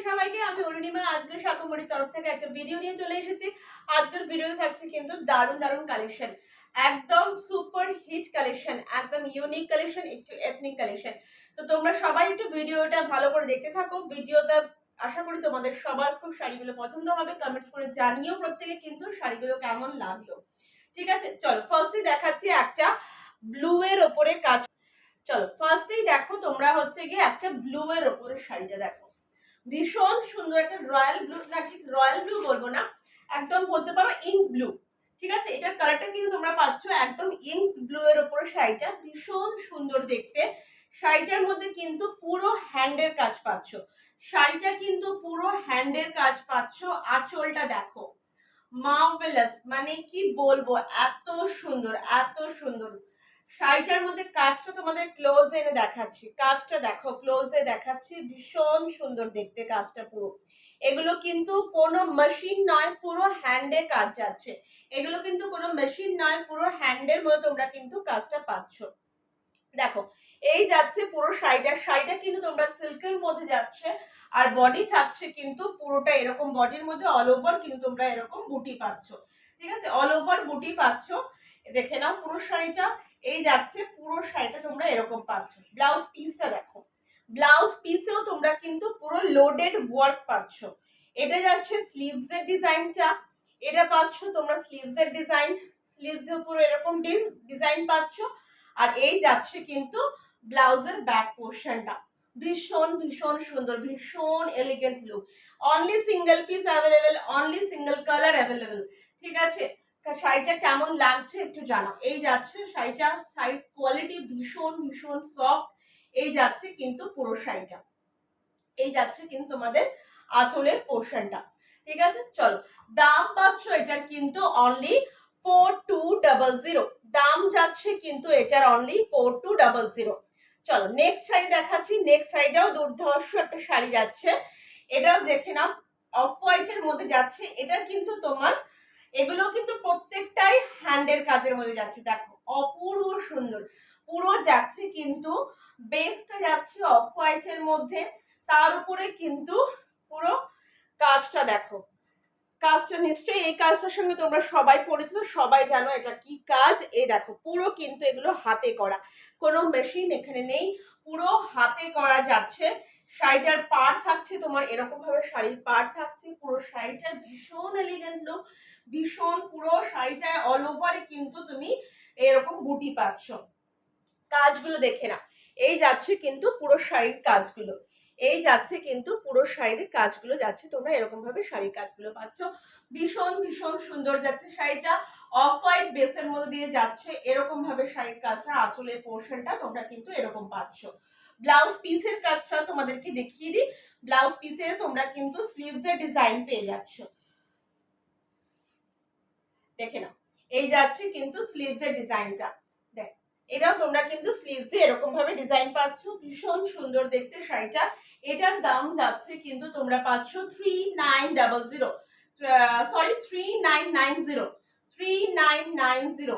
সবাইকে, আমি অরুণিমা। আজকে শাকম্বরীর তরফ থেকে একটা ভিডিও নিয়ে চলে এসেছি। আজকের ভিডিও থাকছে কিন্তু দারুণ দারুণ কালেকশন, একদম সুপার হিট কালেকশন, একদম ইউনিক কালেকশন, একটু এথনিক কালেকশন। তো তোমরা সবাই একটু ভিডিওটা ভালো করে দেখতে থাকো। ভিডিওটা আশা করি তোমাদের সবার খুব শাড়িগুলো পছন্দ হবে। কমেন্টস করে জানিও প্রত্যেকে কিন্তু শাড়িগুলো কেমন লাগলো। ঠিক আছে, চলো ফার্স্টে দেখাচ্ছি একটা ব্লু এর ওপরে কাজ। চলো ফার্স্টেই দেখো তোমরা হচ্ছে গিয়ে একটা ব্লু এর ওপরে শাড়িটা দেখো, ভীষণ সুন্দর একটা রয়্যাল ব্লু, না ঠিক রয়্যাল ব্লু বলবো না, একদম বলতে পারো ইঙ্ক ব্লু। ঠিক আছে, এটার কালারটা কিন্তু তোমরা পাচ্ছ একদম ইঙ্ক ব্লু এর ওপরে শাড়িটা, ভীষণ সুন্দর দেখতে। শাড়িটার মধ্যে কিন্তু পুরো হ্যান্ডের কাজ পাচ্ছ, শাড়িটা কিন্তু পুরো হ্যান্ডের কাজ পাচ্ছ। আঁচলটা দেখো, মার্ভেলাস, মানে কি বলবো, এত সুন্দর এত সুন্দর। শাড়িটার মধ্যে কাজটা তোমাদের ক্লোজ এনে দেখাচ্ছি, কাজটা দেখো, ক্লোজে দেখাচ্ছি, ভীষণ সুন্দর দেখতে কাজটা পুরো। এগুলো কিন্তু কোনো মেশিন নয়, পুরো হ্যান্ডে কাজ যাচ্ছে। এগুলো কিন্তু কোনো মেশিন নয়, পুরো হ্যান্ডের মধ্যে তোমরা কিন্তু কাজটা পাচ্ছ। দেখো এই যাচ্ছে পুরো শাড়িটা, শাড়িটা কিন্তু তোমরা সিল্কের মধ্যে যাচ্ছে। আর বডি থাকছে কিন্তু পুরোটা এরকম, বডির মধ্যে অল ওভার কিন্তু তোমরা এরকম বুটি পাচ্ছ। ঠিক আছে, অল ওভার বুটি পাচ্ছ। দেখে নাও পুরো শাড়িটা, এই যাচ্ছে পুরো শাড়িটা তোমরা এরকম পাচ্ছ। ব্লাউজ পিসটা দেখো, ব্লাউজ পিসেও তোমরা কিন্তু পুরো লোডেড ওয়ার্ক পাচ্ছ। এটা যাচ্ছে স্লিভস এর ডিজাইনটা, এটা পাচ্ছ তোমরা স্লিভস এর ডিজাইন, স্লিভস এর পুরো এরকম ডিজাইন পাচ্ছ। আর এই যাচ্ছে কিন্তু ব্লাউজের ব্যাক পোর্শনটা, ভীষণ ভীষণ সুন্দর, ভীষণ elegant look. Only single piece available, only single colour available. ঠিক আছে, শাড়িটা কেমন লাগছে একটু জানাও। এই যাচ্ছে শাড়িটা, শাড়ির কোয়ালিটি ভীষণ ভীষণ সফট। এই যাচ্ছে কিন্তু পুরো শাড়িটা, এই যাচ্ছে কিন্তু তোমাদের আঁচলের পোর্শনটা। ঠিক আছে, চলো দাম পাচ্ছ এটার কিন্তু অনলি 4200, দাম যাচ্ছে কিন্তু এটার অনলি 4200। চলো নেক্সট শাড়ি দেখাচ্ছি, নেক্সট শাড়িটাও দুর্ধর্ষ একটা শাড়ি যাচ্ছে, এটাও দেখে নাও, অফ হোয়াইটের মধ্যে যাচ্ছে। এটা কিন্তু তোমার, এগুলো কিন্তু প্রত্যেকটাই হ্যান্ডের কাজের মধ্যে যাচ্ছে। দেখো অপূর্ব সুন্দর, পুরো যাচ্ছে কিন্তু বেসটা যাচ্ছে অফ হোয়াইটের মধ্যে, তার উপরে কিন্তু পুরো কাজটা দেখো, কাজটা নিশ্চয়ই এই কাজটার সঙ্গে তোমরা সবাই পরিচিত, সবাই জানো এটা কি কাজ। এই দেখো পুরো কিন্তু এগুলো হাতে করা, কোনো মেশিন এখানে নেই, পুরো হাতে করা যাচ্ছে। শাড়িটার পাড় থাকছে তোমার এরকম ভাবে, শাড়ির পাড় থাকছে, পুরো শাড়িটা ভীষণ এলিগেন্ট লুক, ভীষণ। পুরো শাড়িটায় অল ওভারে কিন্তু তুমি এরকম বুটি পাচ্ছ। কাজগুলো দেখে না, এই যাচ্ছে কিন্তু পুরো শাড়ির কাজগুলো, এই যাচ্ছে কিন্তু পুরো শাড়ির কাজগুলো যাচ্ছে, তোমরা এরকম ভাবে শাড়ির কাজগুলো পাচ্ছ। ভীষণ ভীষণ সুন্দর যাচ্ছে শাড়িটা, অফ হোয়াইট বেসের মধ্যে দিয়ে যাচ্ছে এরকম ভাবে শাড়ির কাজটা, আঁচলের পোর্শনটা তোমরা কিন্তু এরকম পাচ্ছ। ব্লাউজ পিসের কাজটা তোমাদেরকে দেখিয়ে দিই, ব্লাউজ পিসে তোমরা কিন্তু স্লিভস এর ডিজাইন পেয়ে যাচ্ছ। দেখে নাও, এই যাচ্ছে কিন্তু স্লিভস এর ডিজাইনটা, দেখ এটাও তোমরা কিন্তু স্লিভসে এরকম ভাবে ডিজাইন পাচ্ছ, ভীষণ সুন্দর দেখতে শাড়িটা। এটার দাম যাচ্ছে কিন্তু তোমরা পাচ্ছ 3900, সরি 3990, 3990।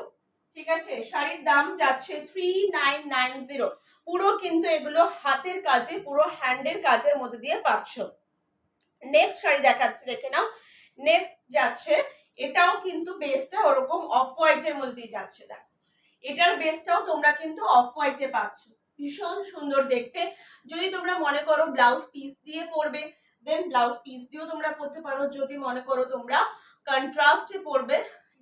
ঠিক আছে, শাড়ির দাম যাচ্ছে 3990। পুরো কিন্তু এগুলো হাতের কাজে, পুরো হ্যান্ডের কাজের মধ্যে দিয়ে পাচ্ছ। নেক্সট শাড়ি দেখাচ্ছি, দেখে নাও। নেক্সট যাচ্ছে, এটাও কিন্তু বেসটা ওরকম অফ হোয়াইটের মধ্যে দিয়ে যাচ্ছে। দেখো এটার বেসটাও তোমরা কিন্তু অফ হোয়াইটে পাচ্ছ, ভীষণ সুন্দর দেখতে। যদি তোমরা মনে করো ব্লাউজ পিস দিয়ে পরবে, দেন ব্লাউজ পিস দিয়েও তোমরা পরতে পারো। যদি মনে করো তোমরা কন্ট্রাস্টে পরবে,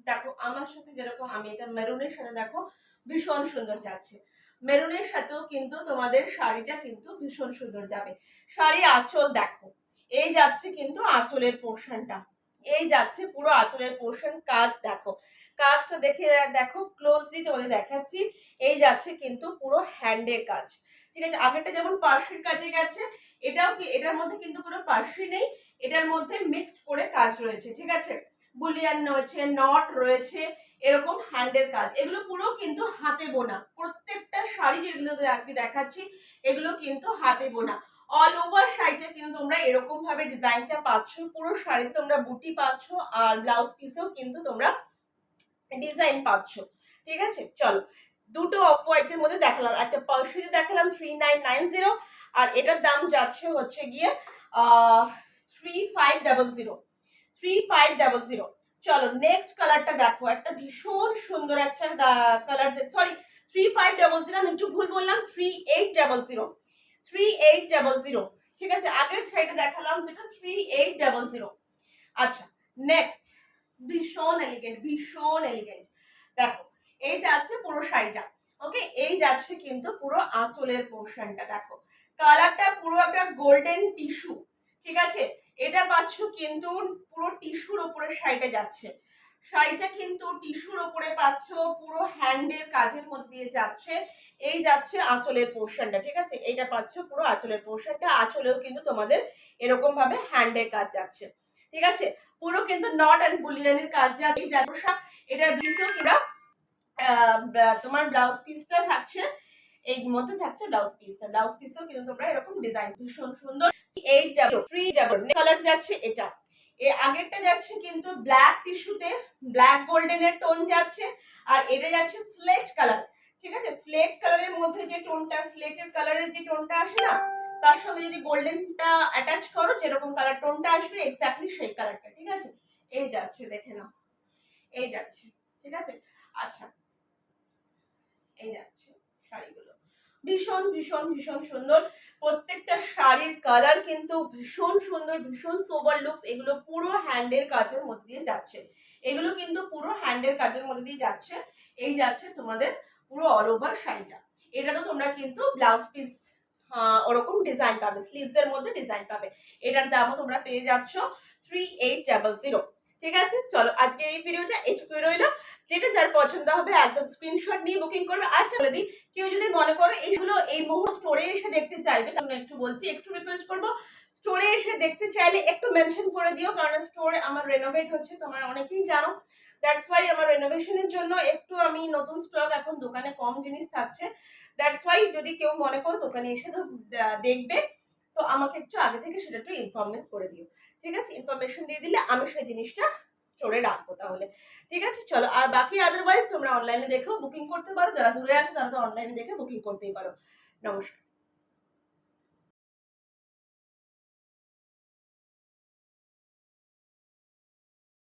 দেখো আমার সাথে যেরকম আমি এটা মেরুনের সাথে, দেখো ভীষণ সুন্দর যাচ্ছে। মেরুনের সাথেও কিন্তু তোমাদের শাড়িটা কিন্তু ভীষণ সুন্দর যাবে। শাড়ি আঁচল দেখো, এই যাচ্ছে কিন্তু আঁচলের পোর্শনটা, এই যাচ্ছে পুরো আঁচলের পোর্শন। কাজ দেখো, কাজটা দেখে দেখো ক্লোজলি তোমাদের দেখাচ্ছি। এই যাচ্ছে কিন্তু পুরো হ্যান্ডের কাজ। ঠিক আছে, আগেরটা যেমন পার্সির কাজে গেছে, এটাও কি, এটার মধ্যে কিন্তু কোনো পার্সি নেই, এটার মধ্যে মিক্সড করে কাজ রয়েছে। ঠিক আছে, বুলিয়ান রয়েছে, নট রয়েছে, এরকম হ্যান্ডের কাজ। এগুলো পুরো কিন্তু হাতে বোনা, প্রত্যেকটা শাড়ি যেগুলো দেখাচ্ছি এগুলো কিন্তু হাতে বোনা। অল ওভার শাড়িটা কিন্তু তোমরা এরকম ভাবে ডিজাইনটা পাচ্ছ, পুরো শাড়িতে তোমরা বুটি পাচ্ছ, আর ব্লাউজ পিসেও কিন্তু তোমরা ডিজাইন পাচ্ছ। ঠিক আছে, চলো দুটো অফ হোয়াইটের মধ্যে দেখালাম, একটা পার্সিতে দেখালাম 3990, আর এটার দাম যাচ্ছে হচ্ছে গিয়ে 3500 3500। চলো নেক্সট কালারটা দেখো, একটা ভীষণ সুন্দর একটা কালার, সরি 3500, আমি একটু ভুল বললাম, 3800 3800। ঠিক আছে, আগের শাড়িটা দেখালাম যেটা 3800। আচ্ছা নেক্সট, ভীষণ এলিগেন্ট, ভীষণ এলিগেন্ট। দেখো এই যাচ্ছে পুরো শাড়িটা, ওকে, এই যাচ্ছে কিন্তু পুরো আঁচলের পোর্শনটা, দেখো কালারটা পুরো একটা গোল্ডেন টিস্যু। ঠিক আছে, এটা পাচ্ছ কিন্তু পুরো টিস্যুর উপরে শাড়িটা যাচ্ছে, শাড়িটা কিন্তু টিস্যুর উপরে পাচ্ছ, পুরো হ্যান্ডের কাজের মধ্যে দিয়ে যাচ্ছে। এই যাচ্ছে আঁচলের পোর্শনটা, ঠিক আছে, এইটা পাচ্ছ পুরো আঁচলের পোর্শনটা, আঁচলেও কিন্তু তোমাদের এরকম ভাবে হ্যান্ডের কাজ যাচ্ছে। ঠিক আছে, পুরো কিন্তু নট অ্যান্ড বুলিয়ানের কাজ যাচ্ছে। এটার ব্লিসও কিনা তোমার ব্লাউজ পিসটা থাকছে, এই মধ্যে থাকছে ব্লাউজ পিসটা, ব্লাউজ পিসেও কিন্তু তোমরা এরকম ডিজাইন ভীষণ সুন্দর। 8 কালার যাচ্ছে এটা, এই আগেরটা যাচ্ছে কিন্তু ব্ল্যাক টিস্যুতে ব্ল্যাক গোল্ডেনের টোন যাচ্ছে, আর এটা যাচ্ছে স্লেট কালার। ঠিক আছে, স্লেট কালারের মধ্যে যে টোনটা, স্লেটের কালারের যে টোনটা আসে না, তার সঙ্গে যদি গোল্ডেনটা অ্যাটাচ করো যেরকম কালার টোনটা আসবে এক্স্যাক্টলি সেই কালারটা। ঠিক আছে, এই যাচ্ছে, দেখে নাও, এই যাচ্ছে। ঠিক আছে, আচ্ছা এই যাচ্ছে শাড়িগুলো, ভীষণ ভীষণ ভীষণ সুন্দর, প্রত্যেকটা শাড়ির কালার কিন্তু ভীষণ সুন্দর, ভীষণ সোবার লুকস। এগুলো পুরো হ্যান্ডের কাজের মধ্যে দিয়ে যাচ্ছে, এগুলো কিন্তু পুরো হ্যান্ডের কাজের মধ্যে দিয়ে যাচ্ছে। এই যাচ্ছে তোমাদের পুরো অল ওভার শাড়িটা। এটা তো তোমরা কিন্তু ব্লাউজ পিস ওরকম ডিজাইন পাবে, স্লিভস এর মধ্যে ডিজাইন পাবে। এটার দামও তোমরা পেয়ে যাচ্ছ 3800। ঠিক আছে, চলো আজকে এই ভিডিওটা এইটুকুই রইলো। যেটা যার পছন্দ হবে একদম স্ক্রিনশট নিয়ে বুকিং করবে। আর চলে দিই, কেউ যদি মনে করো এইগুলো এই মুহূর্তে স্টোরে এসে দেখতে চাইবে, তাহলে একটু বলছি, একটু রিকোয়েস্ট করবো, স্টোরে এসে দেখতে চাইলে একটু মেনশন করে দিও, কারণ স্টোরে আমার রেনোভেট হচ্ছে, তোমরা অনেকেই জানো। দ্যাটস ওয়াই আমার রেনোভেশনের জন্য একটু আমি নতুন স্টক, এখন দোকানে কম জিনিস থাকছে। দ্যাটস ওয়াই যদি কেউ মনে করো দোকানে এসে তো দেখবে, তো আমাকে একটু আগে থেকে সেটা একটু ইনফরমেট করে দিও। ঠিক আছে, ইনফরমেশন দিয়ে দিলে আমি সেই জিনিসটা স্টোরে রাখবো তাহলে। ঠিক আছে, চলো, আর বাকি আদারওয়াইজ তোমরা অনলাইনে দেখেও বুকিং করতে পারো, যারা দূরে আসো তারা তো অনলাইনে দেখে বুকিং করতেই পারো। নমস্কার।